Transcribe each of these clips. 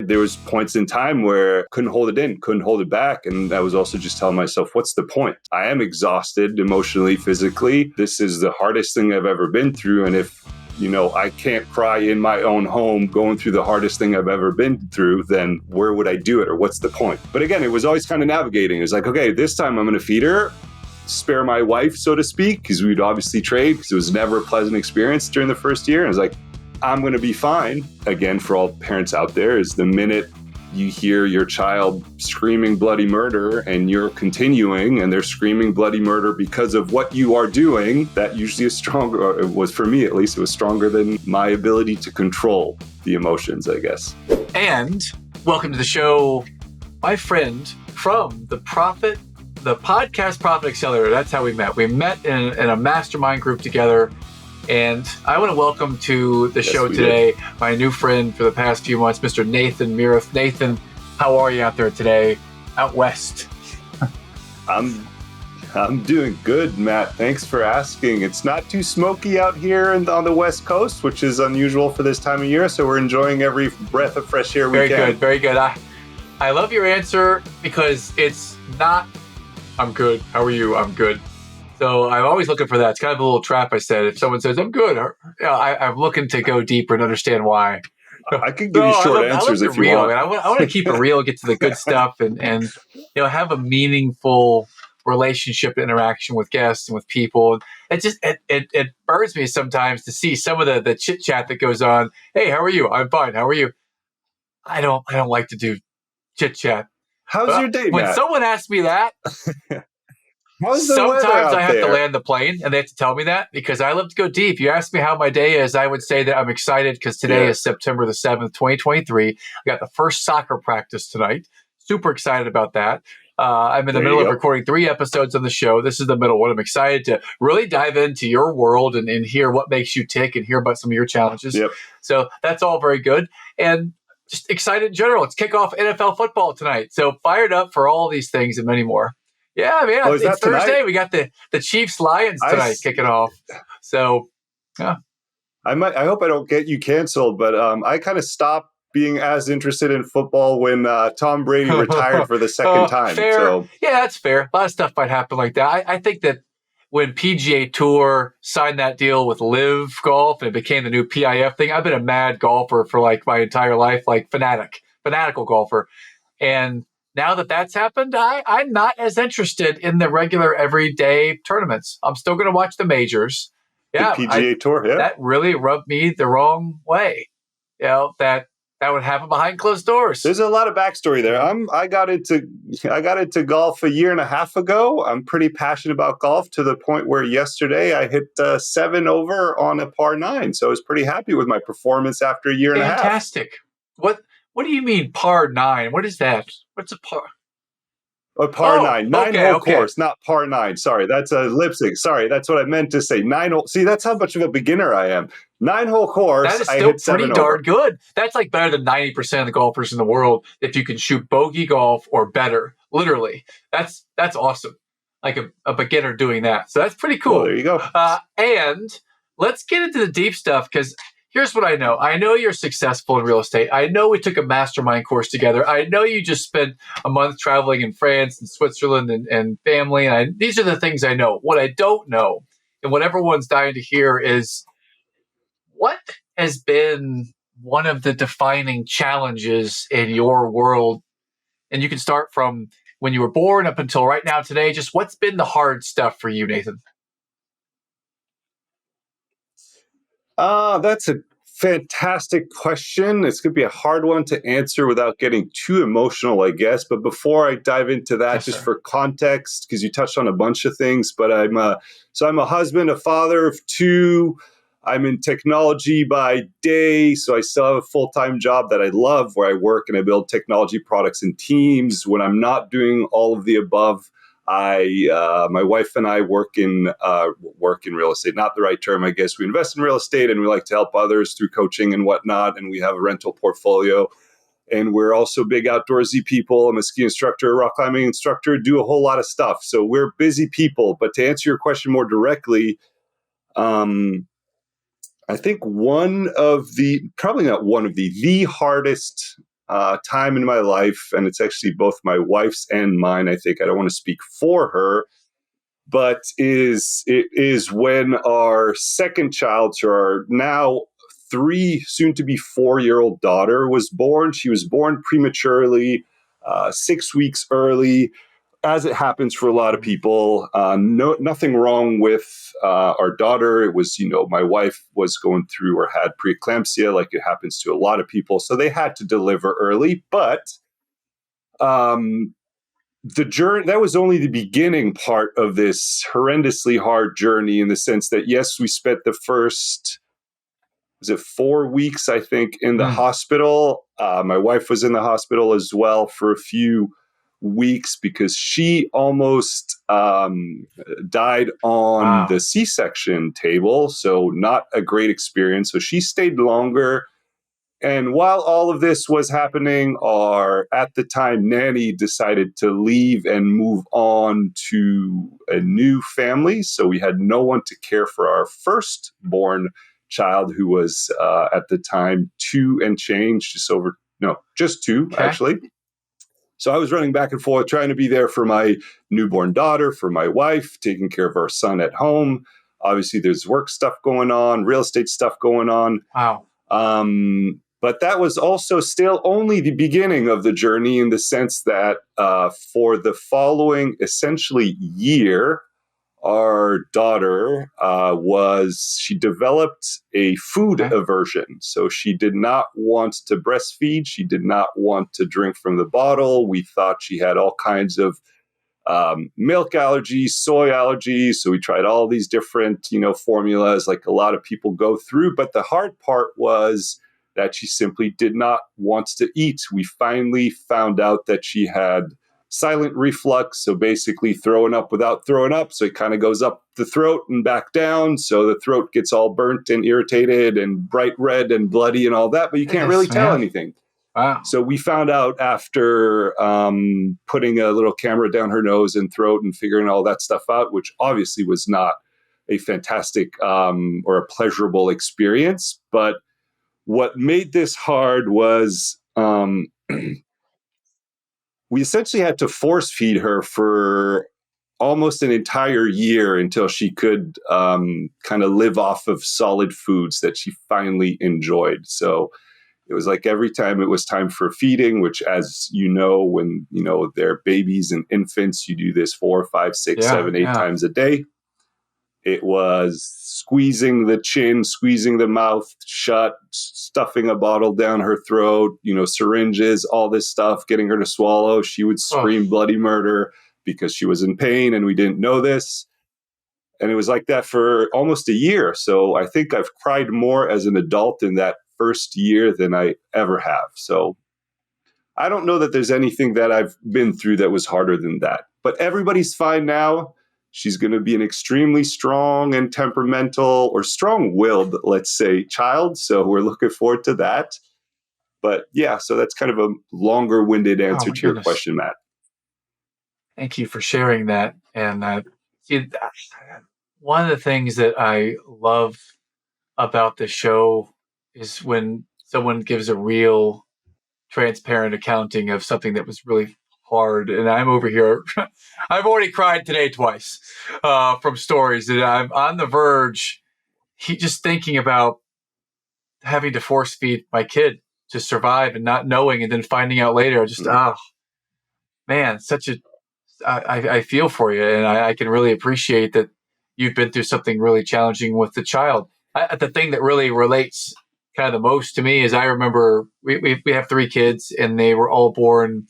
there was points in time where couldn't hold it in, couldn't hold it back. And I was also just telling myself, what's the point? I am exhausted emotionally, physically. This is the hardest thing I've ever been through. And if I can't cry in my own home going through the hardest thing I've ever been through, then where would I do it, or what's the point? But again, it was always kind of navigating. It was like, okay, this time I'm going to feed her, spare my wife, so to speak, because we'd obviously trade, because it was never a pleasant experience during the first year. And I was like, I'm going to be fine. Again, for all parents out there, is the minute you hear your child screaming bloody murder and you're continuing and they're screaming bloody murder because of what you are doing, that usually is stronger, or it was for me at least, it was stronger than my ability to control the emotions, I guess. And welcome to the show, my friend from the podcast Profit Accelerator. That's how we met. We met in a mastermind group together. And I want to welcome to the show today my new friend for the past few months, Mr. Nathan Murith. Nathan, how are you out there today, out west? I'm doing good, Matt. Thanks for asking. It's not too smoky out here on the West Coast, which is unusual for this time of year. So we're enjoying every breath of fresh air we can. Very good. I love your answer because it's not, I'm good. How are you? I'm good. So I'm always looking for that. It's kind of a little trap, I said. If someone says, I'm good, I'm looking to go deeper and understand why. I can give you short answers if you want. I want to keep it real, get to the good stuff, and have a meaningful relationship interaction with guests and with people. It burns me sometimes to see some of the chit chat that goes on. Hey, how are you? I'm fine. How are you? I don't like to do chit chat. How's your day, Matt? When someone asks me that, sometimes I have to land the plane and they have to tell me that, because I love to go deep. You ask me how my day is, I would say that I'm excited because today is September the 7th, 2023. I got the first soccer practice tonight. Super excited about that. I'm in the middle of recording 3 episodes on the show. This is the middle one. I'm excited to really dive into your world and hear what makes you tick and hear about some of your challenges. Yep. So that's all very good. And just excited in general. It's kickoff NFL football tonight. So fired up for all these things and many more. Yeah, man. It's Thursday. Tonight? We got the Chiefs Lions tonight kicking off. So, yeah. I hope I don't get you canceled, but I kind of stopped being as interested in football when Tom Brady retired for the second time. Fair. So. Yeah, that's fair. A lot of stuff might happen like that. I think that when PGA Tour signed that deal with Live Golf and it became the new PIF thing, I've been a mad golfer for like my entire life, like fanatical golfer. And now that that's happened, I'm not as interested in the regular everyday tournaments. I'm still going to watch the majors. Yeah, the PGA Tour, yeah. That really rubbed me the wrong way. That would happen behind closed doors. There's a lot of backstory there. I got into golf a year and a half ago. I'm pretty passionate about golf to the point where yesterday I hit 7 over on a par 9. So I was pretty happy with my performance after a year and a half. Fantastic. What do you mean par 9? What is that? What's a par? A par 9. 9-hole course, not par 9. Sorry, that's a lip sync. Sorry, that's what I meant to say. 9-hole. See, that's how much of a beginner I am. 9-hole course. That is still pretty darn good. That's like better than 90% of the golfers in the world if you can shoot bogey golf or better. Literally, that's awesome. Like a beginner doing that. So that's pretty cool. Well, there you go. And let's get into the deep stuff, because here's what I know. I know you're successful in real estate. I know we took a mastermind course together. I know you just spent a month traveling in France and Switzerland and family. And these are the things I know. What I don't know, and what everyone's dying to hear, is what has been one of the defining challenges in your world? And you can start from when you were born up until right now today. Just what's been the hard stuff for you, Nathan? That's a fantastic question. It's going to be a hard one to answer without getting too emotional, I guess. But before I dive into that, just for context, because you touched on a bunch of things, but I'm a husband, a father of 2. I'm in technology by day, so I still have a full-time job that I love, where I work and I build technology products and teams. When I'm not doing all of the above, my wife and I work in real estate. Not the right term, I guess. We invest in real estate and we like to help others through coaching and whatnot. And we have a rental portfolio. And we're also big outdoorsy people. I'm a ski instructor, rock climbing instructor, do a whole lot of stuff. So we're busy people. But to answer your question more directly, I think the hardest time in my life, and it's actually both my wife's and mine. I think I don't want to speak for her, but it is when our second child, so our now 3, soon to be 4-year-old daughter, was born. She was born prematurely, 6 weeks early, as it happens for a lot of people. Nothing wrong with our daughter. It was, my wife was going through or had preeclampsia, like it happens to a lot of people. So they had to deliver early, but the journey, that was only the beginning part of this horrendously hard journey, in the sense that, yes, we spent the first, was it 4 weeks, I think, in the hospital. My wife was in the hospital as well for a few weeks because she almost died on the C-section table. So not a great experience. So she stayed longer. And while all of this was happening, our, at the time, nanny decided to leave and move on to a new family. So we had no one to care for our firstborn child, who was at the time 2 and change, just 2, actually. So I was running back and forth, trying to be there for my newborn daughter, for my wife, taking care of our son at home. Obviously, there's work stuff going on, real estate stuff going on. Wow. But that was also still only the beginning of the journey, in the sense that for the following essentially year, our daughter she developed a food aversion. So she did not want to breastfeed. She did not want to drink from the bottle. We thought she had all kinds of milk allergies, soy allergies. So we tried all these different, formulas like a lot of people go through. But the hard part was that she simply did not want to eat. We finally found out that she had silent reflux, so basically throwing up without throwing up. So it kind of goes up the throat and back down. So the throat gets all burnt and irritated and bright red and bloody and all that, but you can't really tell anything. Wow. So we found out after putting a little camera down her nose and throat and figuring all that stuff out, which obviously was not a fantastic or a pleasurable experience. But what made this hard was we essentially had to force feed her for almost an entire year until she could kind of live off of solid foods that she finally enjoyed. So it was like every time it was time for feeding, which, as you know, when they're babies and infants, you do this 4, 5, 6, 7, 8 times a day. It was squeezing the chin, squeezing the mouth shut, stuffing a bottle down her throat, syringes, all this stuff, getting her to swallow. She would scream bloody murder because she was in pain, and we didn't know this. And it was like that for almost a year. So I think I've cried more as an adult in that first year than I ever have. So I don't know that there's anything that I've been through that was harder than that. But everybody's fine now. She's going to be an extremely strong and temperamental, or strong-willed, let's say, child. So we're looking forward to that. But yeah, so that's kind of a longer-winded answer to your question, Matt. Thank you for sharing that. And one of the things that I love about the show is when someone gives a real transparent accounting of something that was really hard. And I'm over here. I've already cried today twice from stories that I'm on the verge. Just thinking about having to force feed my kid to survive and not knowing, and then finding out later, man, I feel for you. And I can really appreciate that you've been through something really challenging with the child. The thing that really relates kind of the most to me is I remember we have 3 kids, and they were all born,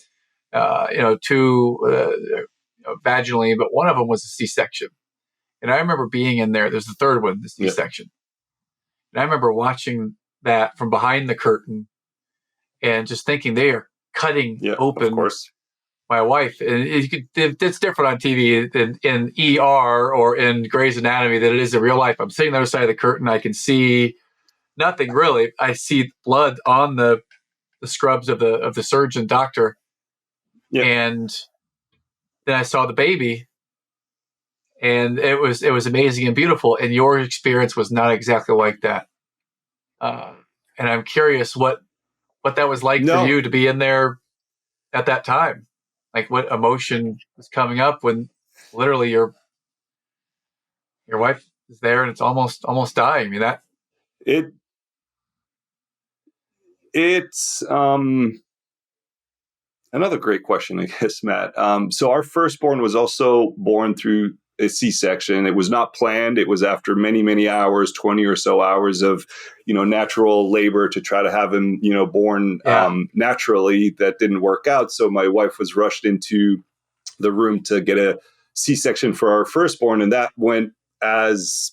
2 vaginally, but one of them was a C-section. And I remember being in there. There's the third one, the C-section. Yeah. And I remember watching that from behind the curtain and just thinking they are cutting open my wife. And it's different on TV than in ER or in Grey's Anatomy than it is in real life. I'm sitting on the other side of the curtain. I can see nothing really. I see blood on the scrubs of the surgeon doctor. Yeah. And then I saw the baby, and it was amazing and beautiful. And your experience was not exactly like that. And I'm curious what what that was like for No, you to be in there at that time? Like what emotion was coming up when literally your wife is there and it's almost dying. I mean that. it it's another great question, I guess, Matt. So our firstborn was also born through a C-section. It was not planned. It was after many, many hours, 20 or so hours of, natural labor to try to have him, born Yeah. naturally. That didn't work out. So my wife was rushed into the room to get a C-section for our firstborn, and that went as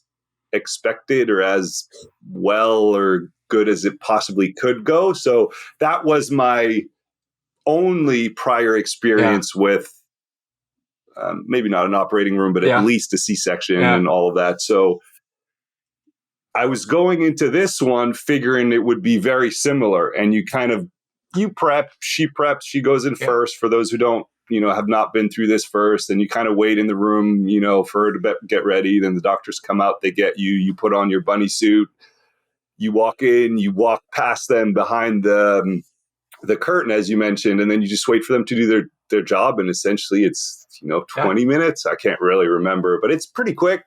expected or as well or good as it possibly could go. So that was my only prior Yeah. experience with maybe not an operating room, but at Yeah. least a C-section Yeah. and all of that. So I was going into this one figuring it would be very similar. And you prep, she preps, she goes in Yeah. first for those who don't, have not been through this first. And you kind of wait in the room, for her to get ready. Then the doctors come out, they get you, you put on your bunny suit, you walk in, you walk past them behind the curtain, as you mentioned, and then you just wait for them to do their job. And essentially it's, 20 minutes. I can't really remember, but it's pretty quick.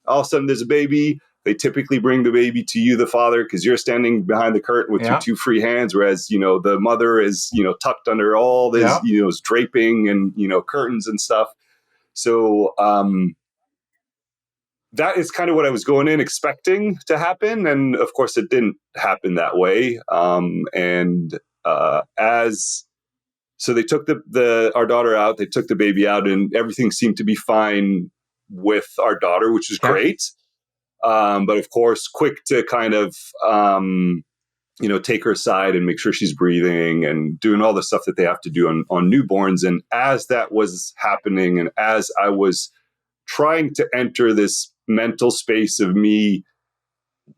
All of a sudden there's a baby. They typically bring the baby to you, the father, because you're standing behind the curtain with your Yeah. two free hands, whereas, the mother is, tucked under all this, Yeah. draping and, curtains and stuff. So that is kind of what I was going in expecting to happen. And of course it didn't happen that way. So they took our daughter out, they took the baby out, and everything seemed to be fine with our daughter, which is Okay. great. But of course, quick to kind of, take her aside and make sure she's breathing and doing all the stuff that they have to do on newborns. And as that was happening, and as I was trying to enter this mental space of me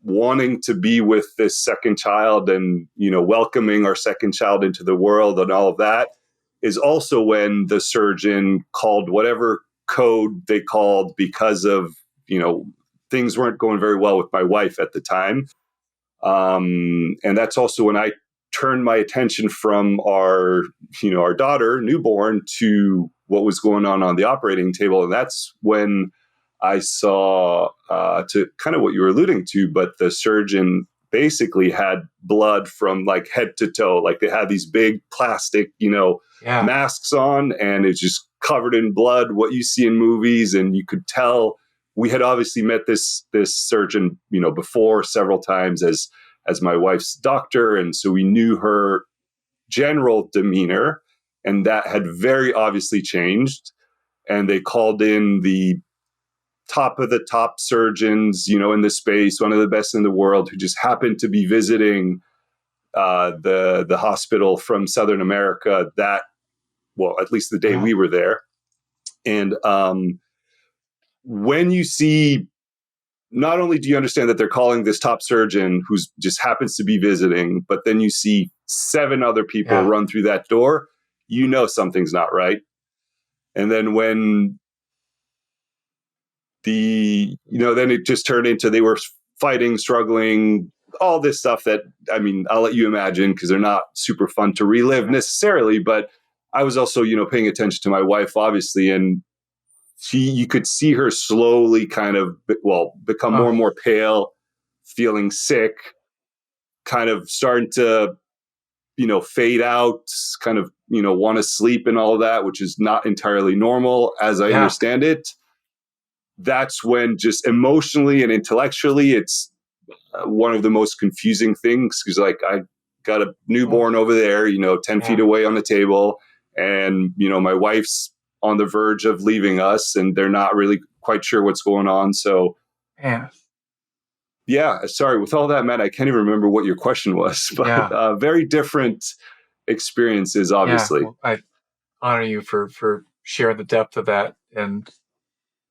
wanting to be with this second child and, welcoming our second child into the world and all of that, is also when the surgeon called whatever code they called because of, things weren't going very well with my wife at the time. And that's also when I turned my attention from our daughter, newborn, to what was going on the operating table. And that's when I saw, to kind of what you were alluding to, but the surgeon basically had blood from like head to toe. Like they had these big plastic, Yeah. masks on, and it's just covered in blood, what you see in movies. And you could tell we had obviously met this surgeon, before several times as my wife's doctor. And so we knew her general demeanor, and that had very obviously changed. And they called in the top of the top surgeons, in the space, one of the best in the world, who just happened to be visiting the hospital from Southern America at least the day Uh-huh. we were there. And when you see, not only do you understand that they're calling this top surgeon who just happens to be visiting, but then you see 7 other people Yeah. run through that door, something's not right. And then when then it just turned into they were fighting, struggling, all this stuff that, I mean, I'll let you imagine because they're not super fun to relive necessarily. But I was also, paying attention to my wife, obviously, and you could see her slowly kind of, become more and more pale, feeling sick, kind of starting to, fade out, kind of, want to sleep and all of that, which is not entirely normal as I Yeah. understand it. That's when just emotionally and intellectually, it's one of the most confusing things because like I got a newborn over there, 10 feet away on the table, and, my wife's on the verge of leaving us and they're not really quite sure what's going on. So Yeah. yeah, sorry, with all that, Matt, I can't even remember what your question was, but Yeah. very different experiences, Yeah. obviously. Well, I honor you for sharing the depth of that. And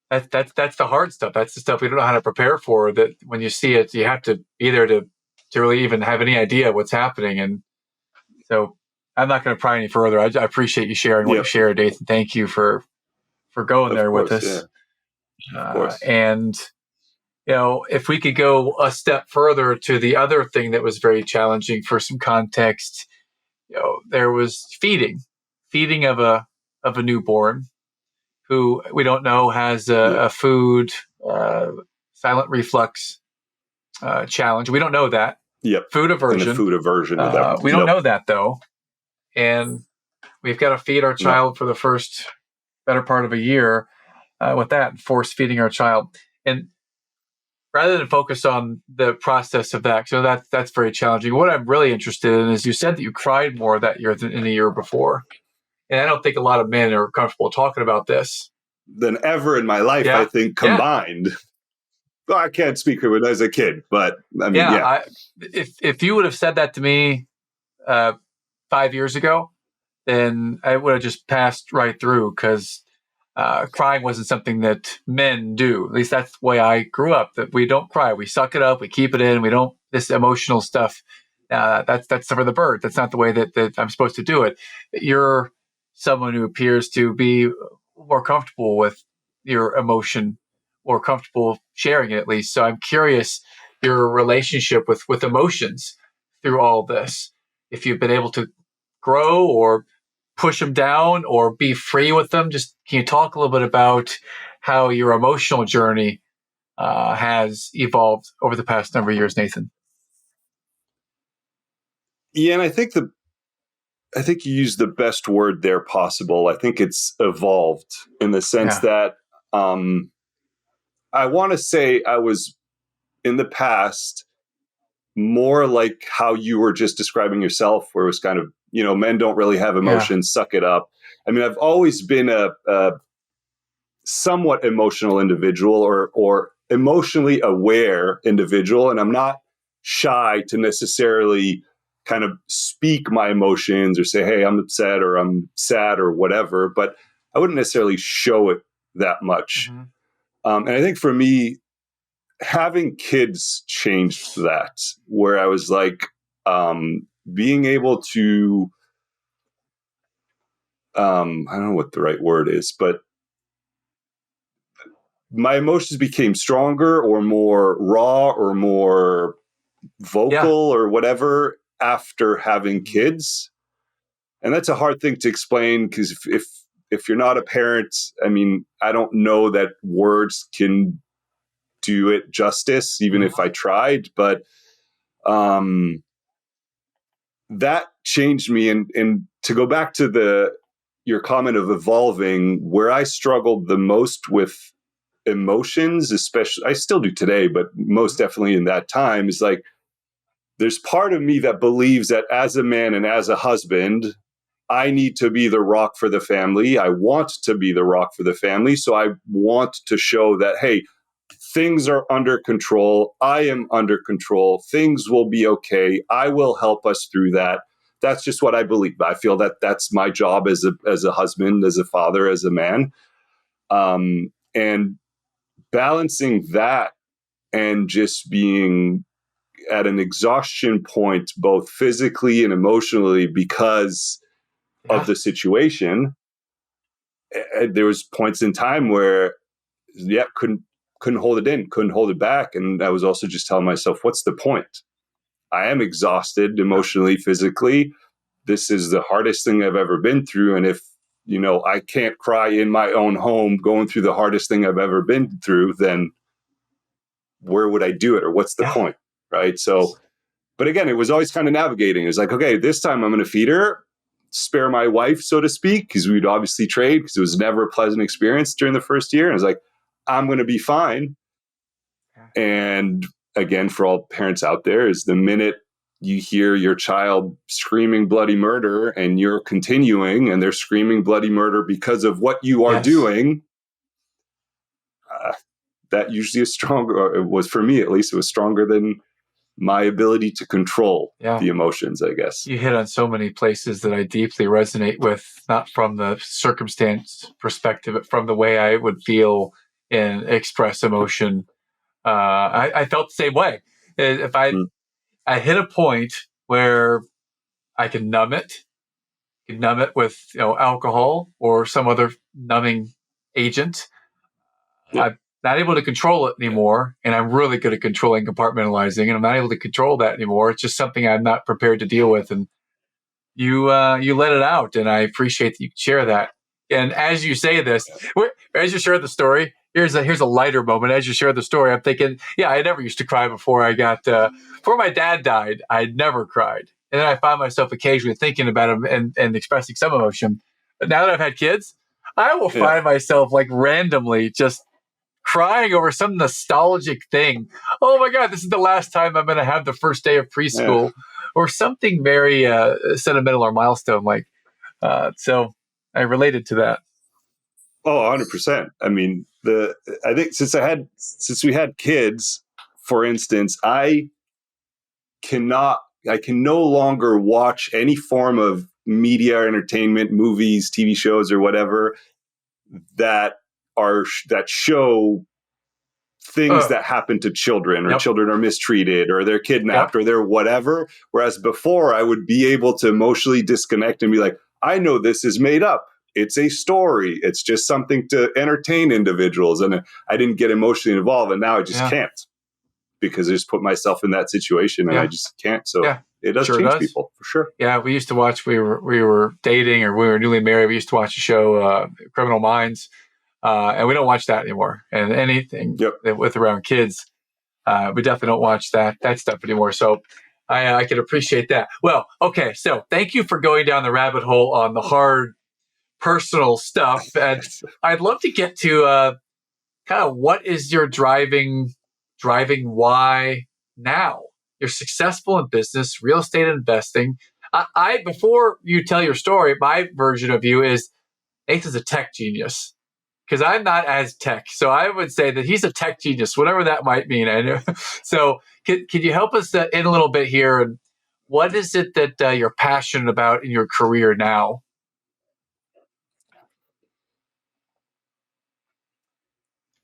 that's the hard stuff. That's the stuff we don't know how to prepare for. That when you see it, you have to be there to really even have any idea what's happening. And so I'm not going to pry any further. I appreciate you sharing what you Yep, shared, Nathan. Thank you for going of there with course. Yeah, us. of course. And if we could go a step further to the other thing that was very challenging for some context, there was feeding of a newborn who we don't know has a food silent reflux challenge. We don't know that. Yep. Food And a aversion. food aversion to that. We don't know that though, and we've got to feed our child for the first better part of a year with that, force feeding our child. And rather than focus on the process of that, so that's very challenging. What I'm really interested in is you said that you cried more that year than in the year before. And I don't think a lot of men are comfortable talking about this. Than ever in my life, I think, combined. Well, I can't speak of it as a kid, but I mean, if you would have said that to me 5 years ago, then I would have just passed right through, because crying wasn't something that men do. At least that's the way I grew up, that we don't cry. We suck it up. We keep it in. We don't, this emotional stuff. That's for the bird. That's not the way that I'm supposed to do it. You're someone who appears to be more comfortable with your emotion, more comfortable sharing it, at least. So I'm curious your relationship with emotions through all this. If you've been able to grow or push them down or be free with them. Just can you talk a little bit about how your emotional journey has evolved over the past number of years, Nathan? Yeah, and I think you used the best word there possible. I think it's evolved in the sense that I want to say I was in the past more like how you were just describing yourself, where it was kind of, men don't really have emotions, suck it up. I mean, I've always been a somewhat emotional individual or emotionally aware individual, and I'm not shy to necessarily kind of speak my emotions or say, hey, I'm upset or I'm sad or whatever, but I wouldn't necessarily show it that much. And I think for me, having kids changed that, where I was like, being able to, I don't know what the right word is, but my emotions became stronger or more raw or more vocal or whatever after having kids. And that's a hard thing to explain, because if you're not a parent, I mean, I don't know that words can do it justice, even if I tried, but that changed me. And to go back to your comment of evolving, where I struggled the most with emotions, especially, I still do today, but most definitely in that time, is like, there's part of me that believes that as a man and as a husband, I need to be the rock for the family. I want to be the rock for the family. So I want to show that, hey, things are under control. I am under control. Things will be okay. I will help us through that. That's just what I believe. I feel that that's my job as a husband, as a father, as a man. And balancing that and just being at an exhaustion point, both physically and emotionally, because of the situation. There was points in time where, couldn't hold it in, couldn't hold it back. And I was also just telling myself, what's the point? I am exhausted emotionally, physically. This is the hardest thing I've ever been through. And if, I can't cry in my own home going through the hardest thing I've ever been through, then where would I do it? Or what's the point? Right. So, but again, it was always kind of navigating. It was like, okay, this time I'm going to feed her, spare my wife, so to speak, because we'd obviously trade, because it was never a pleasant experience during the first year. And I was like, I'm going to be fine. And again, for all parents out there, is the minute you hear your child screaming bloody murder and you're continuing and they're screaming bloody murder because of what you are doing, that usually is stronger, or it was for me at least, it was stronger than my ability to control the emotions, I guess. You hit on so many places that I deeply resonate with, not from the circumstance perspective, but from the way I would feel and express emotion. I felt the same way. If I hit a point where I can numb it with alcohol or some other numbing agent. I'm not able to control it anymore, and I'm really good at controlling compartmentalizing, and I'm not able to control that anymore. It's just something I'm not prepared to deal with, and you let it out, and I appreciate that you share that. And as you say this, as you share the story, here's a lighter moment. As you share the story, I'm thinking, yeah, I never used to cry before before my dad died. I never cried, and then I find myself occasionally thinking about him and expressing some emotion. But now that I've had kids, I will Yeah. find myself like randomly just crying over some nostalgic thing. Oh my God, this is the last time I'm going to have the first day of preschool, or something very sentimental or milestone like. So I related to that. Oh, 100%. I mean, I think since we had kids, for instance, I can no longer watch any form of media or entertainment, movies, TV shows, or whatever that show things that happen to children, or Yep. children are mistreated, or they're kidnapped, Yep. or they're whatever. Whereas before, I would be able to emotionally disconnect and be like, I know this is made up. It's a story. It's just something to entertain individuals. And I didn't get emotionally involved. And now I just can't, because I just put myself in that situation and I just can't. So it does change people, for sure. Yeah, we used to watch, we were dating, or we were newly married. We used to watch a show, Criminal Minds. And we don't watch that anymore. And anything with around kids, we definitely don't watch that stuff anymore. So I can appreciate that. Well, okay. So thank you for going down the rabbit hole on the hard personal stuff. And I'd love to get to kind of what is your driving why now? You're successful in business, real estate investing. I before you tell your story, my version of you is Nathan's a tech genius, because I'm not as tech. So I would say that he's a tech genius, whatever that might mean. I know. So can you help us in a little bit here? And what is it that you're passionate about in your career now?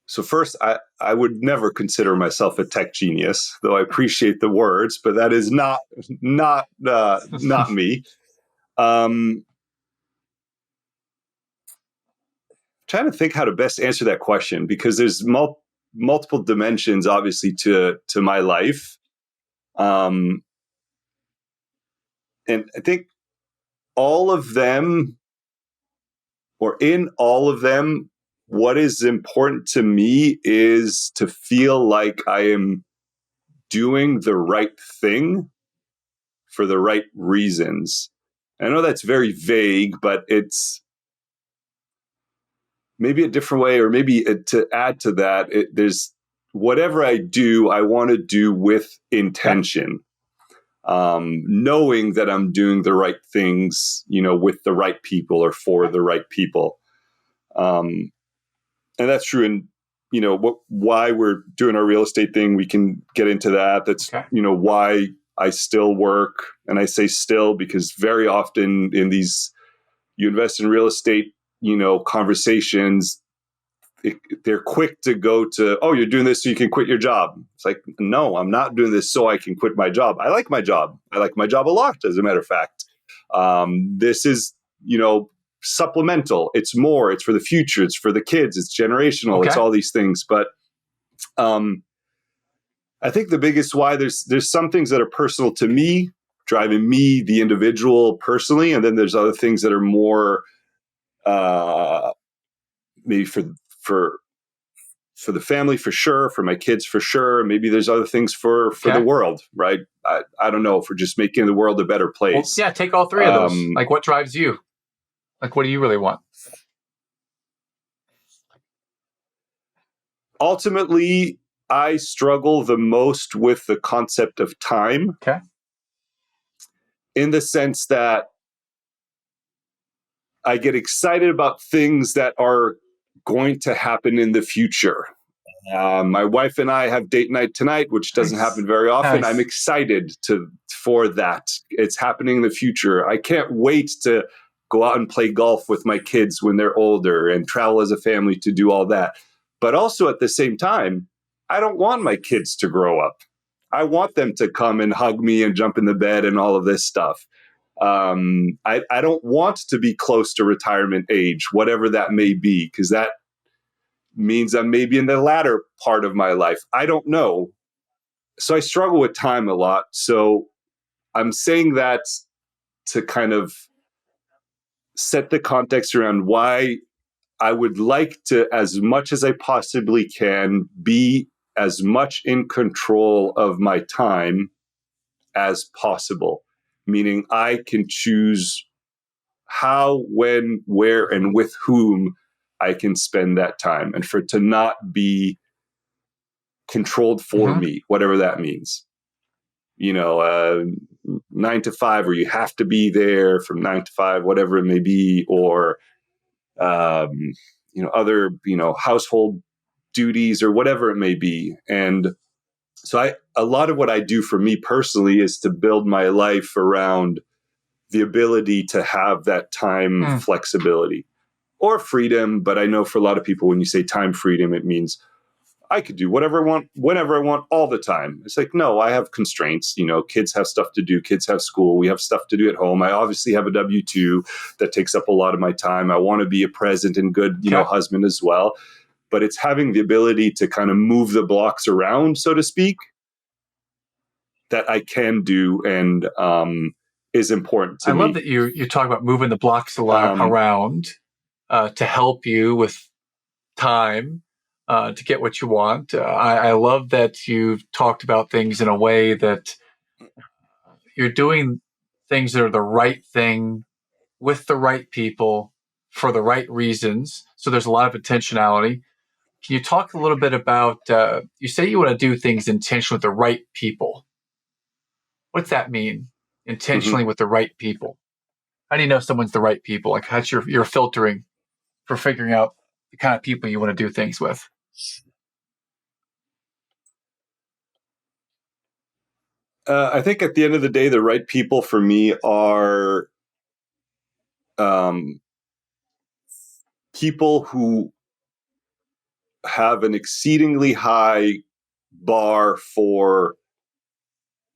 So first, I would never consider myself a tech genius, though I appreciate the words, but that is not me. Trying to think how to best answer that question, because there's multiple dimensions, obviously, to my life, and I think all of them, or in all of them, what is important to me is to feel like I am doing the right thing for the right reasons. I know that's very vague, but it's maybe a different way, or maybe to add to that, there's whatever I do, I want to do with intention, knowing that I'm doing the right things, with the right people or for the right people. And that's true in, why we're doing our real estate thing. We can get into that. That's, why I still work. And I say still because very often in these, you invest in real estate, conversations, they're quick to go to, oh, you're doing this so you can quit your job. It's like, no, I'm not doing this so I can quit my job. I like my job. I like my job a lot, as a matter of fact. This is, supplemental. It's more. It's for the future. It's for the kids. It's generational. It's all these things. But I think the biggest why, there's some things that are personal to me, driving me, the individual, personally, and then there's other things that are more maybe for the family, for sure, for my kids, for sure. Maybe there's other things for the world, right? I don't know, for just making the world a better place. Well, take all three of those. Like, what drives you? Like, what do you really want? Ultimately, I struggle the most with the concept of time. Okay. In the sense that I get excited about things that are going to happen in the future. My wife and I have date night tonight, which doesn't happen very often. Nice. I'm excited for that. It's happening in the future. I can't wait to go out and play golf with my kids when they're older and travel as a family to do all that. But also at the same time, I don't want my kids to grow up. I want them to come and hug me and jump in the bed and all of this stuff. I don't want to be close to retirement age, whatever that may be, because that means I'm maybe in the latter part of my life. I don't know. So I struggle with time a lot. So I'm saying that to kind of set the context around why I would like to, as much as I possibly can, be as much in control of my time as possible. Meaning I can choose how, when, where, and with whom I can spend that time, and for it to not be controlled for me, whatever that means. 9 to 5, or you have to be there from 9 to 5, whatever it may be, or other household duties or whatever it may be. And so a lot of what I do for me personally is to build my life around the ability to have that time flexibility or freedom. But I know for a lot of people, when you say time freedom, it means I could do whatever I want, whenever I want, all the time. It's like, no, I have constraints. Kids have stuff to do. Kids have school. We have stuff to do at home. I obviously have a W-2 that takes up a lot of my time. I want to be a present and good, husband as well. But it's having the ability to kind of move the blocks around, so to speak, that I can do and is important to me. I love that you talk about moving the blocks around to help you with time to get what you want. I love that you've talked about things in a way that you're doing things that are the right thing with the right people for the right reasons. So there's a lot of intentionality. Can you talk a little bit about, you say you want to do things intentionally with the right people. What's that mean? Intentionally with the right people. How do you know someone's the right people? Like, how's your filtering for figuring out the kind of people you want to do things with? I think at the end of the day, the right people for me are people who have an exceedingly high bar for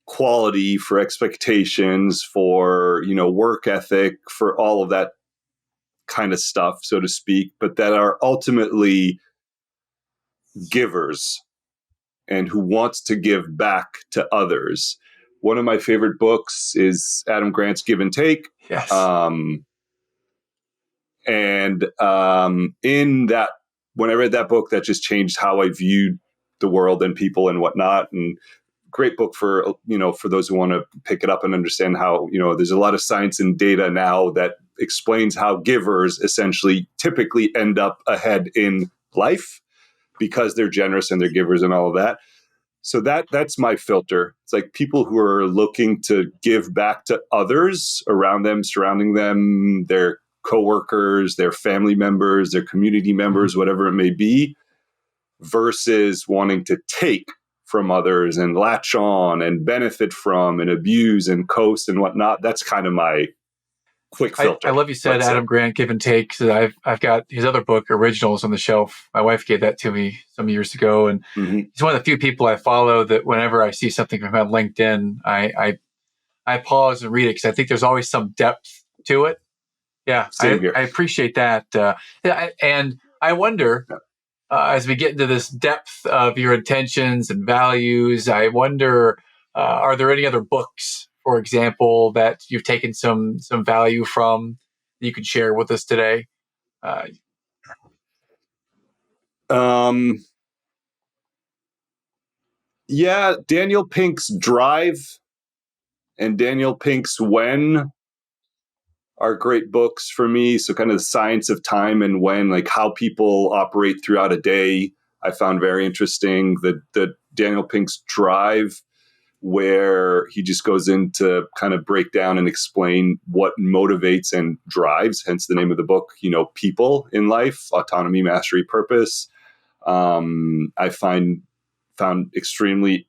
quality, for expectations, for work ethic, for all of that kind of stuff, so to speak, but that are ultimately givers and who wants to give back to others. One of my favorite books is Adam Grant's Give and Take. Yes. In that, when I read that book, that just changed how I viewed the world and people and whatnot. And great book for those who want to pick it up and understand how, there's a lot of science and data now that explains how givers essentially typically end up ahead in life because they're generous and they're givers and all of that. So that's my filter. It's like people who are looking to give back to others around them, surrounding them, their coworkers, their family members, their community members, whatever it may be, versus wanting to take from others and latch on and benefit from and abuse and coast and whatnot. That's kind of my quick filter. I love you said Adam Grant, Give and Take. So I've got his other book, Originals, on the shelf. My wife gave that to me some years ago, and he's one of the few people I follow that whenever I see something from him on LinkedIn, I pause and read it because I think there's always some depth to it. Yeah, I appreciate that. And I wonder, as we get into this depth of your intentions and values, I wonder, are there any other books, for example, that you've taken some value from that you could share with us today? Yeah, Daniel Pink's Drive and Daniel Pink's When are great books for me. So kind of the science of time and when, like how people operate throughout a day, I found very interesting. The Daniel Pink's Drive, where he just goes in to kind of break down and explain what motivates and drives, hence the name of the book, people in life, autonomy, mastery, purpose. I found extremely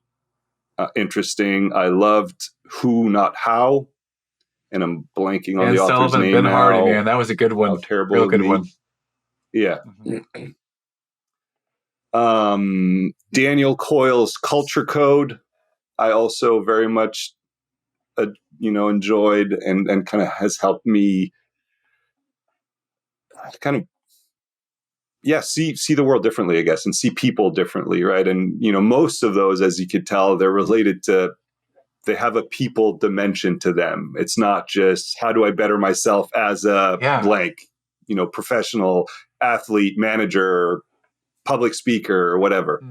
interesting. I loved Who, Not How. And I'm blanking on the author's name Ben now. Hardy, man, that was a good one. How terrible Real good one. Yeah. Daniel Coyle's Culture Code, I also very much, enjoyed and kind of has helped me kind of, see the world differently, I guess, and see people differently, right? And most of those, as you could tell, they're related to they have a people dimension to them. It's not just how do I better myself as a blank, professional athlete, manager, public speaker, or whatever.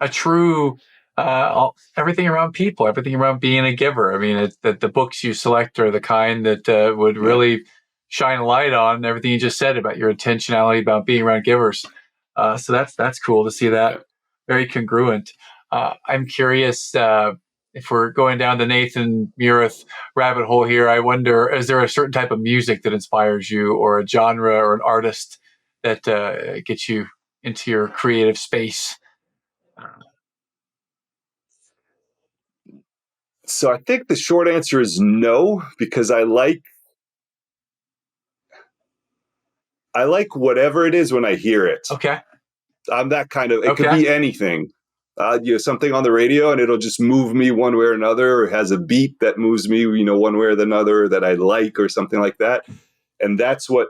A true everything around people, everything around being a giver. I mean, it's that the books you select are the kind that would really shine a light on everything you just said about your intentionality about being around givers. So that's cool to see that. Very congruent. I'm curious if we're going down the Nathan Murith rabbit hole here. I wonder, is there a certain type of music that inspires you, or a genre or an artist that gets you into your creative space? So I think the short answer is no, because I like whatever it is when I hear it. Okay. I'm that kind of, it could be anything. Something on the radio and it'll just move me one way or another, or has a beat that moves me, one way or another that I like, or something like that. And that's what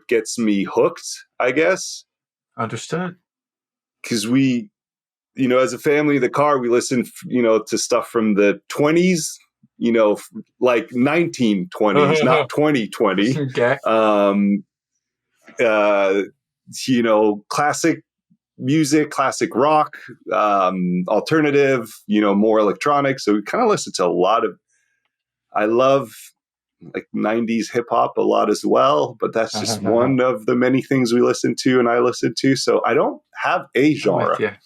gets me hooked, I guess. Understood. Because we, as a family in the car, we listen, to stuff from the 20s, like 1920s, not 2020. Okay. Classic music, classic rock, alternative, more electronic. So we kind of listen to a lot of, I love like 90s hip hop a lot as well, but that's just one of the many things we listen to and I listen to. So I don't have a genre.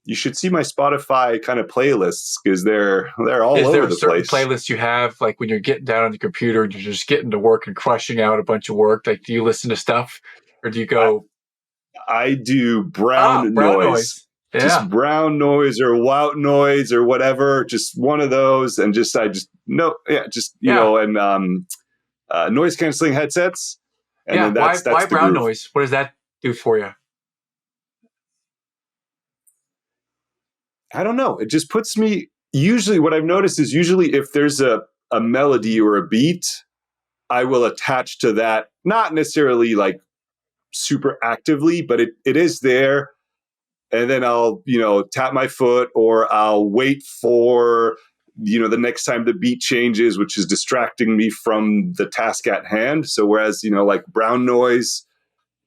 You should see my Spotify kind of playlists, because they're all over the place. Is there a certain playlist you have, like when you're getting down on the computer and you're just getting to work and crushing out a bunch of work? Like, do you listen to stuff, or do you go? I do brown noise. Yeah. Just brown noise or white noise or whatever. Just one of those, and noise canceling headsets. And then that's why brown groove. Noise? What does that do for you? I don't know. It just puts me, usually what I've noticed is if there's a melody or a beat, I will attach to that, not necessarily like super actively, but it is there. And then I'll, tap my foot, or I'll wait for, the next time the beat changes, which is distracting me from the task at hand. So whereas, like brown noise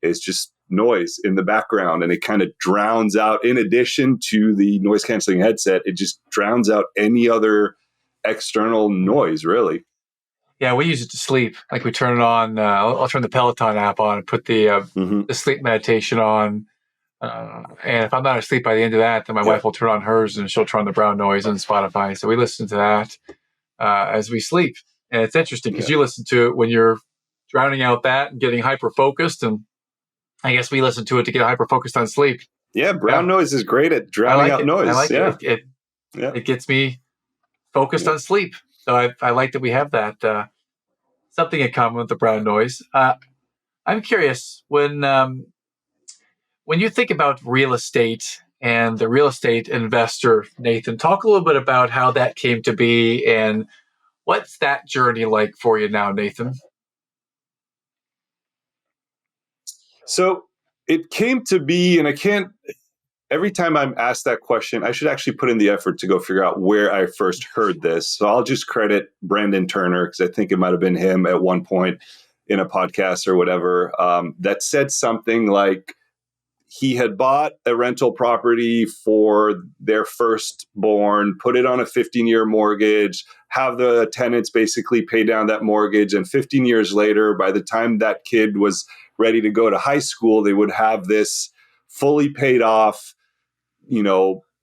is just noise in the background, and it kind of drowns out, in addition to the noise canceling headset, it just drowns out any other external noise, really. Yeah, we use it to sleep. Like we turn it on, I'll turn the Peloton app on and put the sleep meditation on. And if I'm not asleep by the end of that, then my wife will turn on hers and she'll turn on the brown noise on Spotify. So we listen to that as we sleep. And it's interesting because you listen to it when you're drowning out that and getting hyper focused, and I guess we listen to it to get hyper focused on sleep. Yeah, brown noise is great at drowning out noise. I like it. It gets me focused on sleep. So I like that we have that something in common with the brown noise. I'm curious, when you think about real estate and the real estate investor, Nathan, talk a little bit about how that came to be and what's that journey like for you now, Nathan? So it came to be, and every time I'm asked that question, I should actually put in the effort to go figure out where I first heard this. So I'll just credit Brandon Turner, because I think it might have been him at one point in a podcast or whatever, that said something like he had bought a rental property for their firstborn, put it on a 15-year mortgage, have the tenants basically pay down that mortgage. And 15 years later, by the time that kid was ready to go to high school, they would have this fully paid off,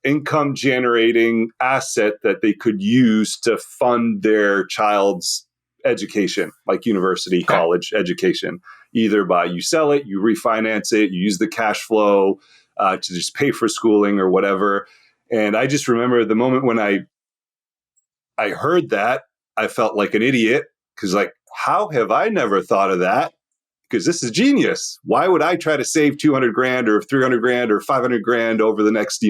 income generating asset that they could use to fund their child's education, like university, college education, either by you sell it, you refinance it, you use the cash flow to just pay for schooling or whatever. And I just remember the moment when I heard that, I felt like an idiot, because how have I never thought of that? Because this is genius. Why would I try to save 200 grand or 300 grand or 500 grand over the next,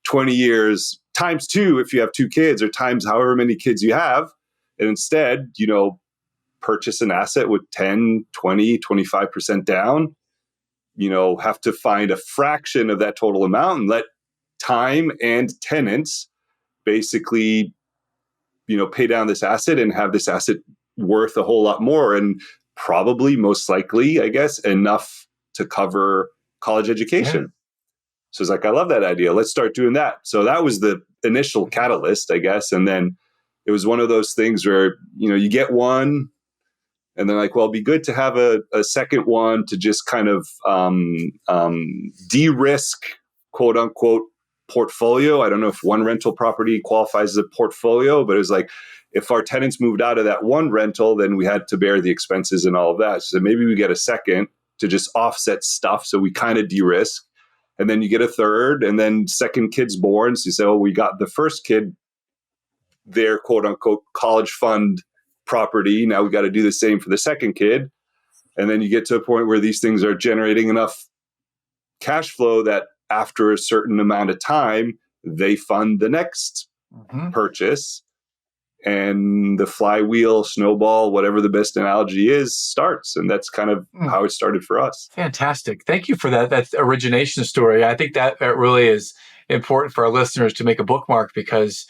20 years times two if you have two kids, or times however many kids you have, and instead, purchase an asset with 10, 20, 25% down, have to find a fraction of that total amount and let time and tenants basically pay down this asset and have this asset worth a whole lot more, and probably most likely, I guess, enough to cover college education. Yeah. So it's like, I love that idea. Let's start doing that. So that was the initial catalyst, I guess. And then it was one of those things where, you get one and then like, well, it'd be good to have a second one to just kind of de-risk, quote unquote, portfolio. I don't know if one rental property qualifies as a portfolio, but it was like, if our tenants moved out of that one rental, then we had to bear the expenses and all of that. So maybe we get a second to just offset stuff. So we kind of de-risk. And then you get a third, and then second kid's born. So you say, oh, we got the first kid, their quote unquote college fund property. Now we got to do the same for the second kid. And then you get to a point where these things are generating enough cash flow that after a certain amount of time, they fund the next purchase. And the flywheel, snowball, whatever the best analogy is, starts. And that's kind of how it started for us. Fantastic. Thank you for that origination story. I think that really is important for our listeners to make a bookmark, because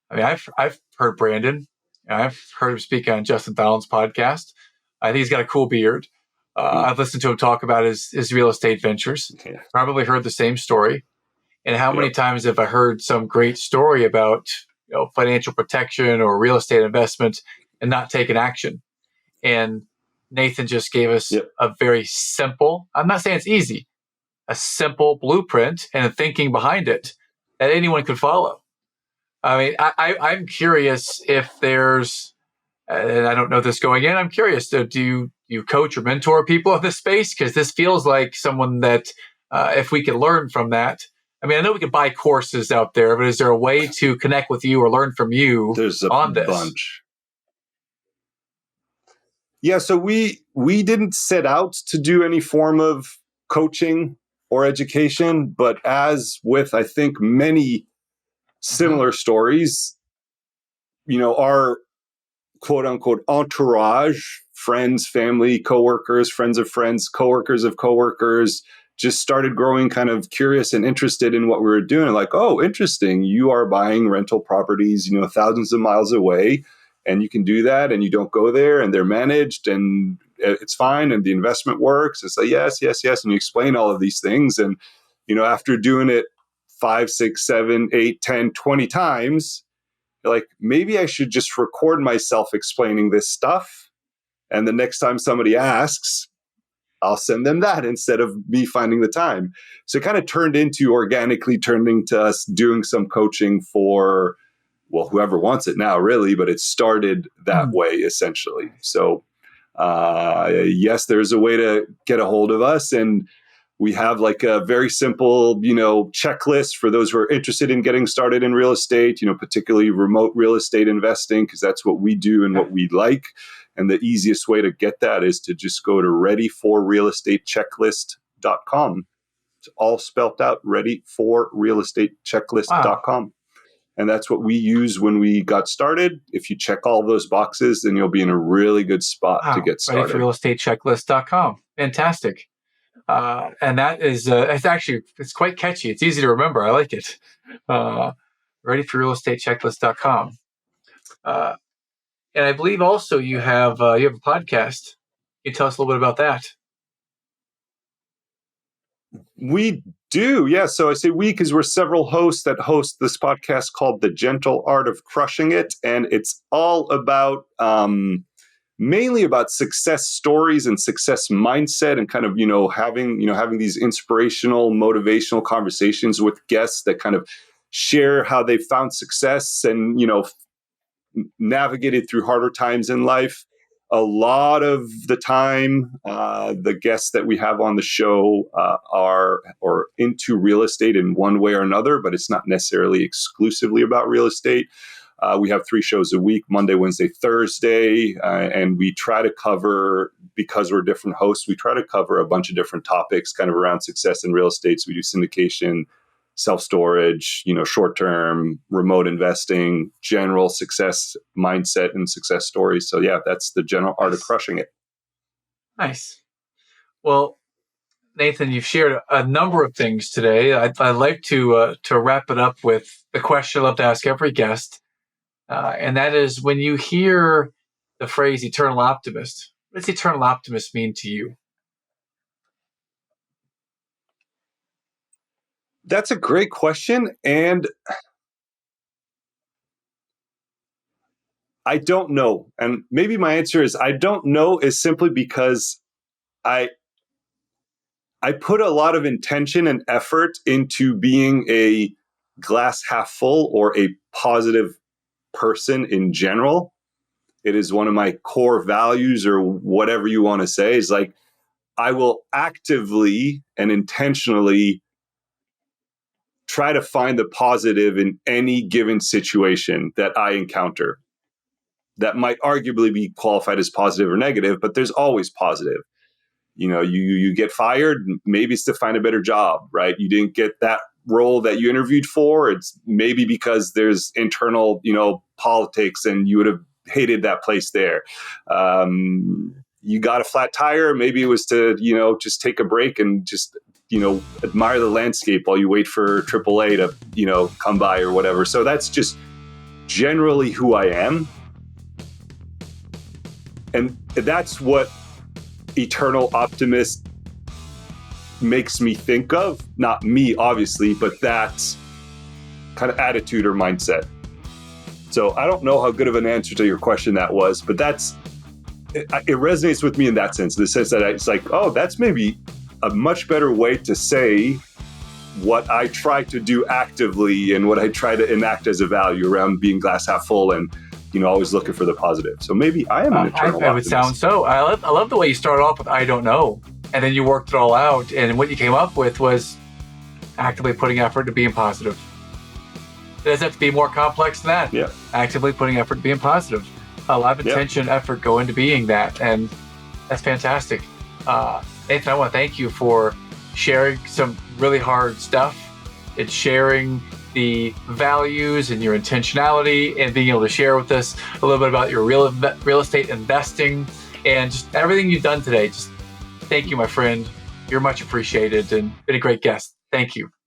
I've heard Brandon. I've heard him speak on Justin Fallon's podcast. I think he's got a cool beard. I've listened to him talk about his real estate ventures. Yeah. Probably heard the same story. And how many times have I heard some great story about financial protection or real estate investment and not taken action? And Nathan just gave us a very simple, I'm not saying it's easy, a simple blueprint and a thinking behind it that anyone could follow. I mean, I'm curious if there's, and I don't know this going in, I'm curious, do you coach or mentor people in this space? Because this feels like someone that, if we could learn from that, I mean, I know we could buy courses out there, but is there a way to connect with you or learn from you on this? Bunch. Yeah, so we didn't set out to do any form of coaching or education, but as with, I think, many similar stories, our quote unquote entourage, friends, family, coworkers, friends of friends, coworkers of coworkers, just started growing kind of curious and interested in what we were doing. Like, oh, interesting. You are buying rental properties, thousands of miles away, and you can do that, and you don't go there, and they're managed, and it's fine, and the investment works. It's like, yes. And you explain all of these things. And, after doing it 5, 6, 7, 8, 10, 20 times, you're like, maybe I should just record myself explaining this stuff. And the next time somebody asks, I'll send them that instead of me finding the time. So it kind of organically turned into us doing some coaching for, well, whoever wants it now, really, but it started that way, essentially. So, yes, there's a way to get a hold of us. And we have like a very simple, checklist for those who are interested in getting started in real estate, particularly remote real estate investing, because that's what we do and what we like. And the easiest way to get that is to just go to readyforrealestatechecklist.com. It's all spelled out, readyforrealestatechecklist.com. Wow. And that's what we use when we got started. If you check all those boxes, then you'll be in a really good spot to get started. Readyforrealestatechecklist.com. Fantastic. And that is, it's quite catchy. It's easy to remember. I like it. Readyforrealestatechecklist.com. And I believe also you have a podcast. Can you tell us a little bit about that? We do, yeah. So I say we because we're several hosts that host this podcast called The Gentle Art of Crushing It. And it's all about, mainly about success stories and success mindset, and kind of, having these inspirational, motivational conversations with guests that kind of share how they found success and, navigated through harder times in life. A lot of the time, the guests that we have on the show are into real estate in one way or another, but it's not necessarily exclusively about real estate. We have 3 shows a week, Monday, Wednesday, Thursday, and we try to cover, because we're different hosts, we try to cover a bunch of different topics kind of around success in real estate. So we do syndication, self-storage, short-term, remote investing, general success mindset and success stories. So yeah, that's the general art of crushing it. Nice. Well, Nathan, you've shared a number of things today. I'd like to wrap it up with the question I love to ask every guest. And that is when you hear the phrase eternal optimist. What does eternal optimist mean to you? That's a great question. And I don't know. And maybe my answer is I don't know is simply because I I put a lot of intention and effort into being a glass half full or a positive person in general. It is one of my core values, or whatever you want to say, is like I will actively and intentionally try to find the positive in any given situation that I encounter that might arguably be qualified as positive or negative, but there's always positive. You get fired, maybe it's to find a better job, right? You didn't get that role that you interviewed for. It's maybe because there's internal, politics, and you would have hated that place there. You got a flat tire. Maybe it was to, just take a break and just, admire the landscape while you wait for AAA to, come by or whatever. So that's just generally who I am. And that's what eternal optimist makes me think of. Not me, obviously, but that kind of attitude or mindset. So I don't know how good of an answer to your question that was, but it resonates with me in that sense, in the sense that it's like, oh, that's maybe a much better way to say what I try to do actively and what I try to enact as a value around being glass half full and, always looking for the positive. So maybe I am an eternal I would sound so. I love the way you started off with I don't know, and then you worked it all out, and what you came up with was actively putting effort to being positive. It doesn't have to be more complex than that. Yeah. Actively putting effort to being positive. A lot of intention and effort go into being that, and that's fantastic. Nathan, I want to thank you for sharing some really hard stuff and sharing the values and your intentionality and being able to share with us a little bit about your real estate investing and just everything you've done today. Just thank you, my friend. You're much appreciated and been a great guest. Thank you.